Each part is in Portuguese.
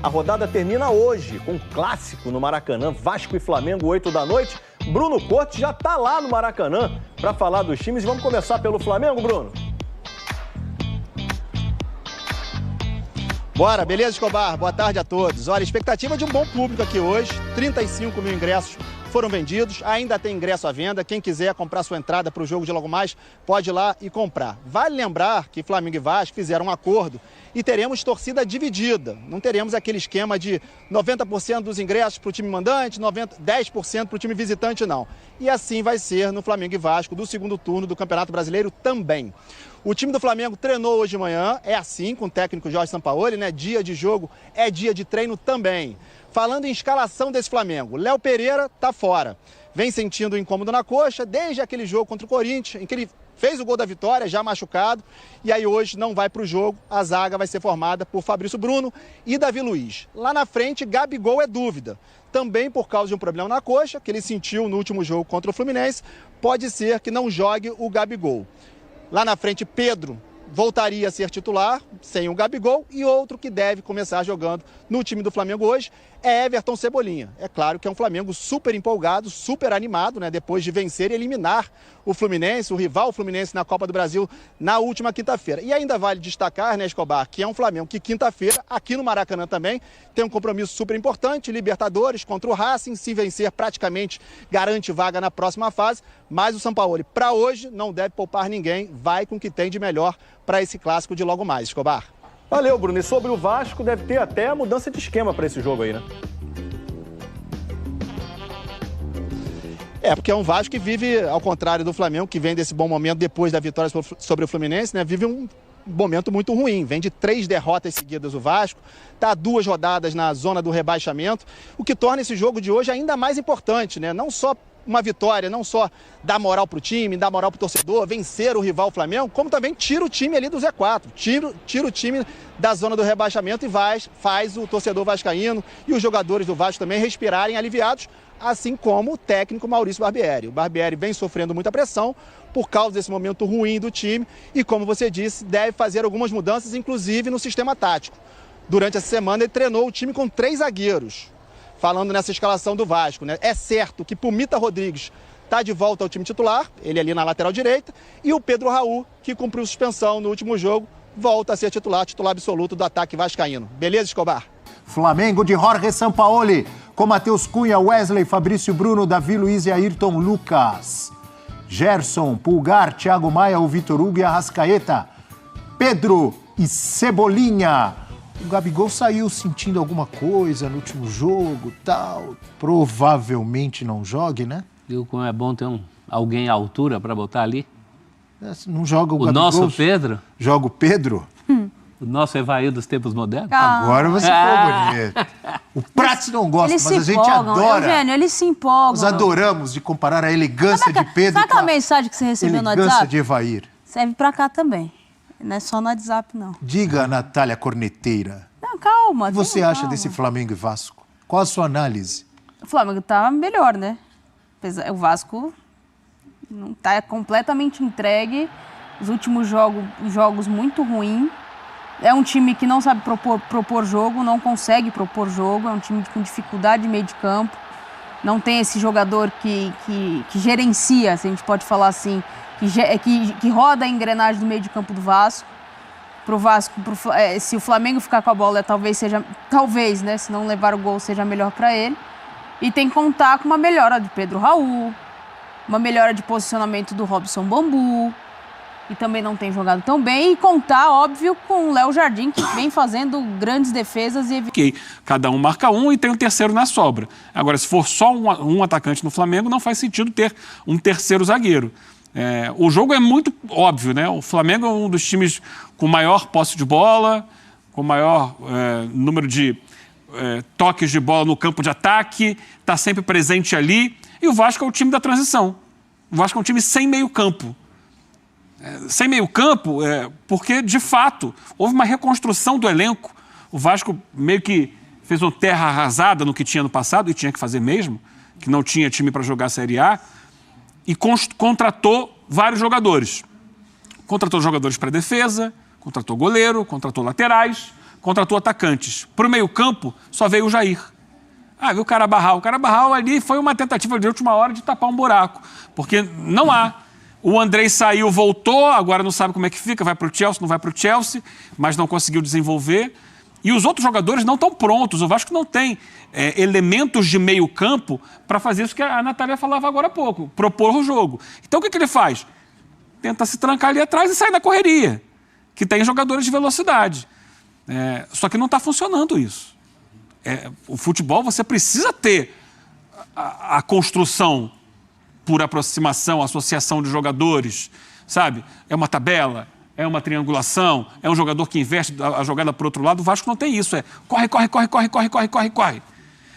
A rodada termina hoje com um clássico no Maracanã, Vasco e Flamengo, 8 da noite. Bruno Cortes já está lá no Maracanã para falar dos times. Vamos começar pelo Flamengo, Bruno? Bora, beleza, Escobar? Boa tarde a todos. Olha, expectativa de um bom público aqui hoje. 35 mil ingressos foram vendidos, ainda tem ingresso à venda. Quem quiser comprar sua entrada para o jogo de logo mais, pode ir lá e comprar. Vale lembrar que Flamengo e Vasco fizeram um acordo e teremos torcida dividida. Não teremos aquele esquema de 90% dos ingressos para o time mandante, 10% para o time visitante, não. E assim vai ser no Flamengo e Vasco do segundo turno do Campeonato Brasileiro também. O time do Flamengo treinou hoje de manhã, é assim, com o técnico Jorge Sampaoli, né? Dia de jogo é dia de treino também. Falando em escalação desse Flamengo, Léo Pereira tá fora. Vem sentindo incômodo na coxa desde aquele jogo contra o Corinthians, em que ele fez o gol da vitória, já machucado. E aí hoje não vai para o jogo, a zaga vai ser formada por Fabrício Bruno e Davi Luiz. Lá na frente, Gabigol é dúvida. Também por causa de um problema na coxa, que ele sentiu no último jogo contra o Fluminense, pode ser que não jogue o Gabigol. Lá na frente, Pedro voltaria a ser titular, sem o Gabigol, e outro que deve começar jogando no time do Flamengo hoje é Everton Cebolinha. É claro que é um Flamengo super empolgado, super animado, né? Depois de vencer e eliminar o Fluminense, o rival Fluminense na Copa do Brasil na última quinta-feira. E ainda vale destacar, né, Escobar, que é um Flamengo que quinta-feira, aqui no Maracanã também, tem um compromisso super importante, Libertadores contra o Racing. Se vencer, praticamente garante vaga na próxima fase, mas o Sampaoli, para hoje, não deve poupar ninguém, vai com o que tem de melhor para esse clássico de logo mais, Escobar. Valeu, Bruno. E sobre o Vasco, deve ter até mudança de esquema para esse jogo aí, né? É, porque é um Vasco que vive, ao contrário do Flamengo, que vem desse bom momento depois da vitória sobre o Fluminense, né? Vive um momento muito ruim. Vem de 3 derrotas seguidas o Vasco, está 2 rodadas na zona do rebaixamento, o que torna esse jogo de hoje ainda mais importante, né? Não só uma vitória, não só dar moral pro time, dar moral pro torcedor, vencer o rival Flamengo, como também tira o time ali do Z4, tira o time da zona do rebaixamento e faz o torcedor vascaíno e os jogadores do Vasco também respirarem aliviados, assim como o técnico Maurício Barbieri. O Barbieri vem sofrendo muita pressão por causa desse momento ruim do time e, como você disse, deve fazer algumas mudanças, inclusive no sistema tático. Durante essa semana ele treinou o time com 3 zagueiros. Falando nessa escalação do Vasco, né? É certo que Pumita Rodrigues está de volta ao time titular, ele ali na lateral direita, e o Pedro Raul, que cumpriu suspensão no último jogo, volta a ser titular absoluto do ataque vascaíno. Beleza, Escobar? Flamengo de Jorge Sampaoli, com Matheus Cunha, Wesley, Fabrício Bruno, Davi Luiz e Ayrton Lucas. Gerson, Pulgar, Thiago Maia, o Vitor Hugo e Arrascaeta. Pedro e Cebolinha. O Gabigol saiu sentindo alguma coisa no último jogo, tal. Provavelmente não jogue, né? Viu como é bom ter alguém à altura para botar ali? Não joga o Gabigol. O nosso Pedro? Joga o Pedro? O nosso Evair dos tempos modernos? Agora você ficou bonito. O Prats não gosta, mas a gente adora. Eugênio, eles se empolgam. Nós adoramos de comparar a elegância de Pedro com a mensagem que você recebeu no WhatsApp? Elegância de Evair. Serve pra cá também. Não é só no WhatsApp, não. Diga, Natália Corneteira. Não, calma. O que você acha desse Flamengo e Vasco? Qual a sua análise? O Flamengo tá melhor, né? O Vasco não tá completamente entregue. Os últimos jogos muito ruins. É um time que não sabe propor jogo, não consegue propor jogo. É um time com dificuldade de meio de campo. Não tem esse jogador que gerencia, se a gente pode falar assim, que roda a engrenagem do meio de campo do Vasco. Pro Vasco, se o Flamengo ficar com a bola, talvez, né, se não levar o gol, seja melhor para ele. E tem que contar com uma melhora de Pedro Raul, uma melhora de posicionamento do Robson Bambu, que também não tem jogado tão bem, e contar, óbvio, com o Léo Jardim, que vem fazendo grandes defesas e... Ok, cada um marca um e tem um terceiro na sobra. Agora, se for só um atacante no Flamengo, não faz sentido ter um terceiro zagueiro. O jogo é muito óbvio, né? O Flamengo é um dos times com maior posse de bola, com maior número de toques de bola no campo de ataque, está sempre presente ali. E o Vasco é o time da transição. O Vasco é um time sem meio campo. Sem meio campo, porque, de fato, houve uma reconstrução do elenco. O Vasco meio que fez uma terra arrasada no que tinha no passado, e tinha que fazer mesmo, que não tinha time para jogar a Série A, e contratou vários jogadores. Contratou jogadores para defesa, contratou goleiro, contratou laterais, contratou atacantes. Para o meio-campo, só veio o Jair. Viu o Carabarral. O Carabarral ali foi uma tentativa de última hora de tapar um buraco, porque não há. O Andrei saiu, voltou, agora não sabe como é que fica, vai para o Chelsea, não vai para o Chelsea, mas não conseguiu desenvolver. E os outros jogadores não estão prontos. O Vasco não tem elementos de meio campo para fazer isso que a Natália falava agora há pouco, propor o jogo. Então o que ele faz? Tenta se trancar ali atrás e sair da correria, que tem jogadores de velocidade. Só que não está funcionando isso. O futebol, você precisa ter a construção por aproximação, associação de jogadores, sabe? É uma tabela, é uma triangulação, é um jogador que investe a jogada para o outro lado. O Vasco não tem isso, corre.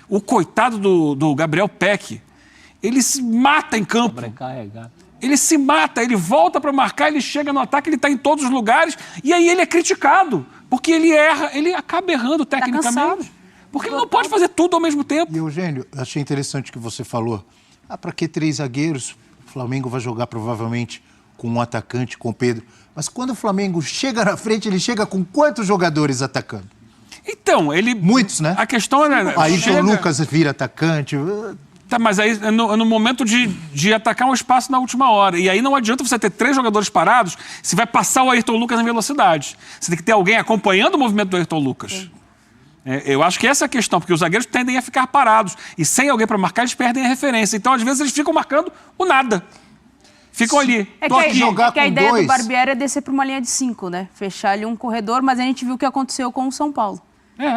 O coitado do Gabriel Peck, ele se mata em campo. Ele se mata, ele volta para marcar, ele chega no ataque, ele está em todos os lugares, e aí ele é criticado, porque ele erra, ele acaba errando tecnicamente. Porque ele não pode fazer tudo ao mesmo tempo. E, Eugênio, achei interessante o que você falou. Para que 3 zagueiros? O Flamengo vai jogar provavelmente com um atacante, com o Pedro. Mas quando o Flamengo chega na frente, ele chega com quantos jogadores atacando? Então, ele... Muitos, né? A questão é... Aí o Lucas vira atacante. Tá, mas aí é no momento de atacar um espaço na última hora. E aí não adianta você ter 3 jogadores parados se vai passar o Ayrton Lucas em velocidade. Você tem que ter alguém acompanhando o movimento do Ayrton Lucas. Eu acho que essa é a questão, porque os zagueiros tendem a ficar parados. E sem alguém para marcar, eles perdem a referência. Então, às vezes, eles ficam marcando o nada. Ficam ali. Que a ideia do Barbieri é descer para uma linha de 5, né? Fechar ali um corredor, mas a gente viu o que aconteceu com o São Paulo.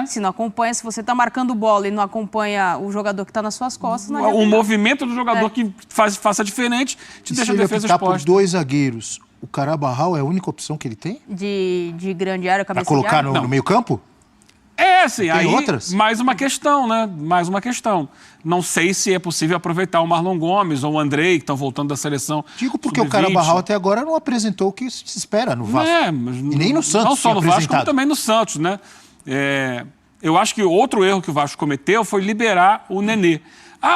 Se não acompanha, se você está marcando bola e não acompanha o jogador que está nas suas costas... O movimento do jogador que faça diferente te deixa a defesa exposta. Por 2 zagueiros, o Carabarral é a única opção que ele tem? De grande área, cabeça de área? Para colocar no meio campo? Sim. Aí, outras? Mais uma questão, né? Mais uma questão. Não sei se é possível aproveitar o Marlon Gomes ou o Andrei, que estão voltando da seleção. Digo porque o Carabarral até agora não apresentou o que se espera no Vasco. E nem no Santos. Não só no Vasco, como também no Santos, né? Eu acho que outro erro que o Vasco cometeu foi liberar o Nenê.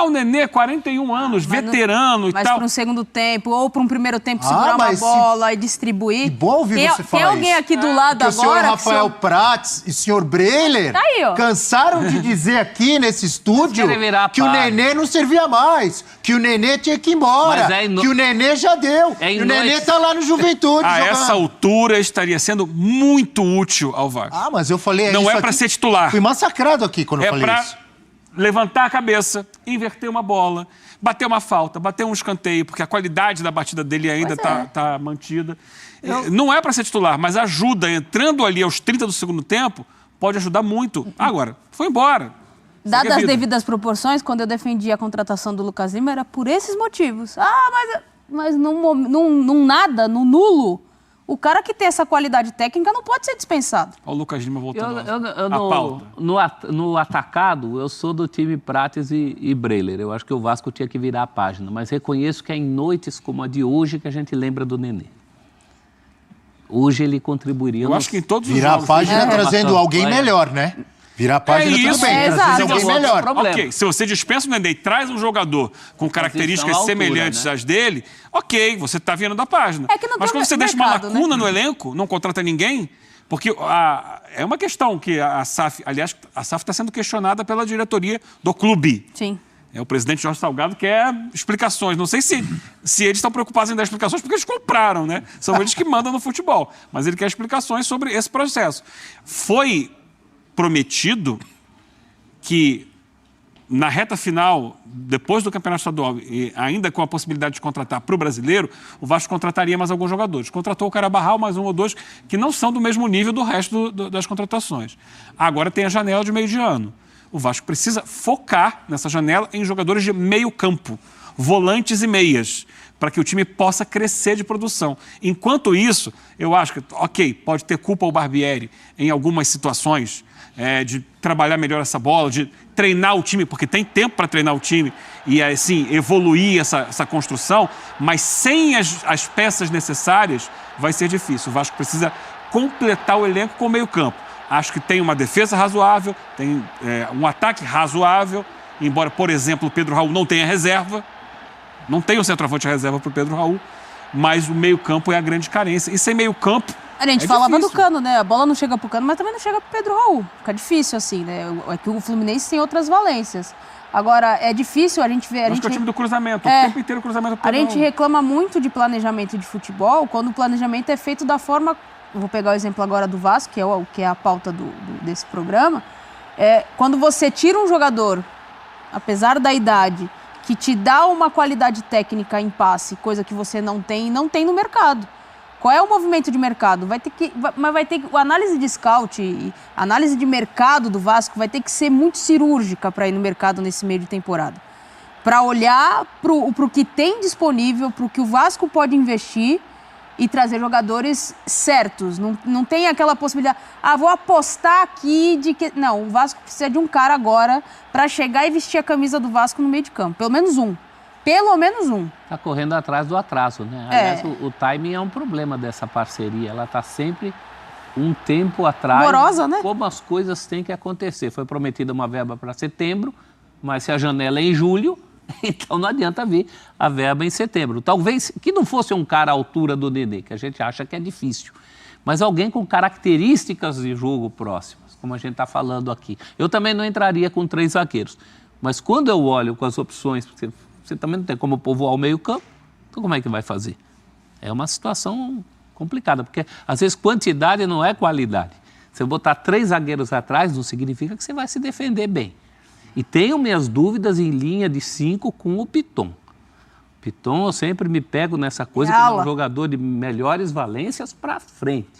O Nenê, 41 anos, veterano e tal. Mas para um segundo tempo, ou para um primeiro tempo, segurar uma bola e distribuir. E bom ouvir você falar tem alguém aqui do lado agora... o senhor Rafael Prats e o senhor Breiler cansaram de dizer aqui nesse estúdio que o Nenê não servia mais, que o Nenê tinha que ir embora, que o Nenê já deu, que o Nenê tá lá no Juventude A essa altura estaria sendo muito útil ao Vasco. Mas eu falei não é para ser titular. Fui massacrado aqui quando eu falei isso. Levantar a cabeça, inverter uma bola, bater uma falta, bater um escanteio, porque a qualidade da batida dele ainda está mantida. Não é para ser titular, mas ajuda, entrando ali aos 30 do segundo tempo, pode ajudar muito. Agora, foi embora. Dadas as devidas proporções, quando eu defendi a contratação do Lucas Lima, era por esses motivos. Mas num nada, no nulo... O cara que tem essa qualidade técnica não pode ser dispensado. Olha o Lucas Lima voltando à pauta. No atacado, eu sou do time Prates e Breiler. Eu acho que o Vasco tinha que virar a página. Mas reconheço que é em noites como a de hoje que a gente lembra do Nenê. Hoje ele contribuiria... Eu acho que em todos os jogos... Virar a página trazendo alguém melhor, né? Virar a página tudo bem, trazer alguém melhor. Ok, se você dispensa o Nenê e traz um jogador com características semelhantes às dele, ok, você está vindo da página. Mas quando você deixa uma lacuna no elenco, não contrata ninguém, porque é uma questão que a SAF, aliás, a SAF está sendo questionada pela diretoria do clube. Sim. O presidente Jorge Salgado quer explicações. Não sei se eles estão preocupados em dar explicações, porque eles compraram, né? São eles que mandam no futebol. Mas ele quer explicações sobre esse processo. Foi prometido que na reta final, depois do Campeonato Estadual, e ainda com a possibilidade de contratar para o brasileiro, o Vasco contrataria mais alguns jogadores. Contratou o Carabarral, mais 1 ou 2, que não são do mesmo nível do resto das contratações. Agora tem a janela de meio de ano. O Vasco precisa focar nessa janela em jogadores de meio campo, volantes e meias, para que o time possa crescer de produção. Enquanto isso, eu acho que, ok, pode ter culpa o Barbieri em algumas situações, de trabalhar melhor essa bola, de treinar o time, porque tem tempo para treinar o time e, assim, evoluir essa construção, mas sem as peças necessárias vai ser difícil. O Vasco precisa completar o elenco com o meio-campo. Acho que tem uma defesa razoável, tem um ataque razoável, embora, por exemplo, o Pedro Raul não tenha reserva, não tem um centroavante reserva para o Pedro Raul, mas o meio-campo é a grande carência. E sem meio-campo, A gente falava do Cano, né? A bola não chega pro Cano, mas também não chega pro Pedro Raul. Fica difícil, assim, né? É que o Fluminense tem outras valências. Agora, é difícil a gente ver... Acho que é o time do cruzamento, o tempo inteiro o cruzamento pro A gente reclama muito de planejamento de futebol quando o planejamento é feito da forma... Eu vou pegar o exemplo agora do Vasco, que é a pauta desse programa. Quando você tira um jogador, apesar da idade, que te dá uma qualidade técnica em passe, coisa que você não tem no mercado. Qual é o movimento de mercado? Vai ter que a análise de scout e análise de mercado do Vasco vai ter que ser muito cirúrgica para ir no mercado nesse meio de temporada. Para olhar para o que tem disponível, para o que o Vasco pode investir e trazer jogadores certos. Não tem aquela possibilidade, vou apostar aqui de que... Não, o Vasco precisa de um cara agora para chegar e vestir a camisa do Vasco no meio de campo. Pelo menos um. Está correndo atrás do atraso, né? Aliás, o timing é um problema dessa parceria. Ela está sempre um tempo atrás. Morosa, né? Como as coisas têm que acontecer. Foi prometida uma verba para setembro, mas se a janela é em julho, então não adianta vir a verba em setembro. Talvez que não fosse um cara à altura do Nenê, que a gente acha que é difícil, mas alguém com características de jogo próximas, como a gente está falando aqui. Eu também não entraria com 3 zagueiros, mas quando eu olho com as opções... Você também não tem como povoar o meio-campo, então como é que vai fazer? É uma situação complicada, porque às vezes quantidade não é qualidade. Se eu botar 3 zagueiros atrás, não significa que você vai se defender bem. E tenho minhas dúvidas em linha de 5 com o Piton. Piton, eu sempre me pego nessa coisa que é um jogador de melhores valências para frente,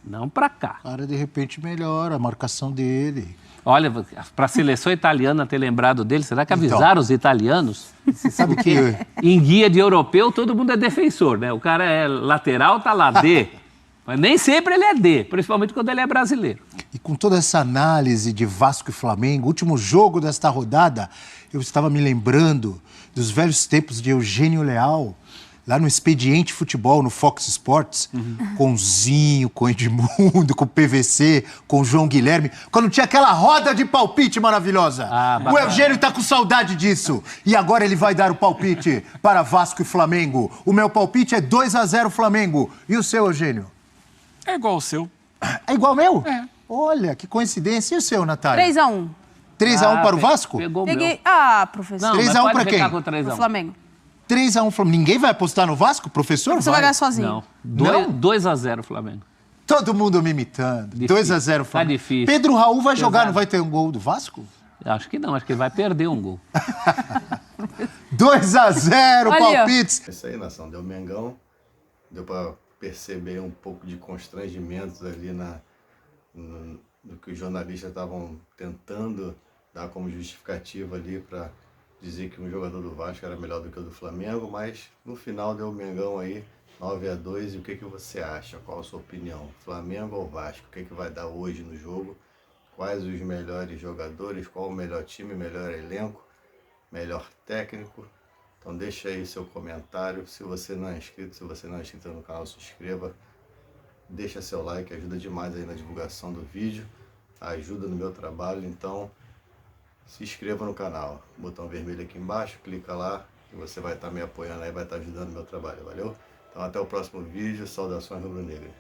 não para cá. Cara, de repente melhora a marcação dele. Olha, para a seleção italiana ter lembrado dele, será que avisaram os italianos? Você sabe que... Em guia de europeu, todo mundo é defensor, né? O cara é lateral, tá lá, D. Mas nem sempre ele é D, principalmente quando ele é brasileiro. E com toda essa análise de Vasco e Flamengo, último jogo desta rodada, eu estava me lembrando dos velhos tempos de Eugênio Leal, lá no Expediente Futebol, no Fox Sports, com o Zinho, com o Edmundo, com o PVC, com o João Guilherme, quando tinha aquela roda de palpite maravilhosa. O Eugênio tá com saudade disso. E agora ele vai dar o palpite para Vasco e Flamengo. O meu palpite é 2-0 Flamengo. E o seu, Eugênio? É igual o seu. É igual ao meu? É. Olha, que coincidência. E o seu, Natália? 3-1. 3-1 para o Vasco? Pegou Peguei... professor. Não, 3-1 para quem? Pro Flamengo. 3-1 Flamengo. Ninguém vai apostar no Vasco, professor? Você vai ganhar sozinho. Não. 2-0 Flamengo. Todo mundo me imitando. 2-0 Flamengo. Tá difícil. Pedro Raul vai jogar, não vai ter um gol do Vasco? Acho que não, acho que ele vai perder um gol. 2-0, palpites. Isso aí, nação, deu Mengão. Deu para perceber um pouco de constrangimentos ali no que os jornalistas estavam tentando dar como justificativa ali para dizer que um jogador do Vasco era melhor do que o do Flamengo, mas no final deu o Mengão aí, 9-2. E o que você acha? Qual a sua opinião? Flamengo ou Vasco? O que vai dar hoje no jogo? Quais os melhores jogadores? Qual o melhor time, melhor elenco, melhor técnico? Então deixa aí seu comentário. Se você não é inscrito, no canal, se inscreva. Deixa seu like, ajuda demais aí na divulgação do vídeo. Ajuda no meu trabalho, então se inscreva no canal. Botão vermelho aqui embaixo, clica lá e você vai estar me apoiando aí, vai estar ajudando o meu trabalho, valeu? Então até o próximo vídeo, saudações rubro-negras.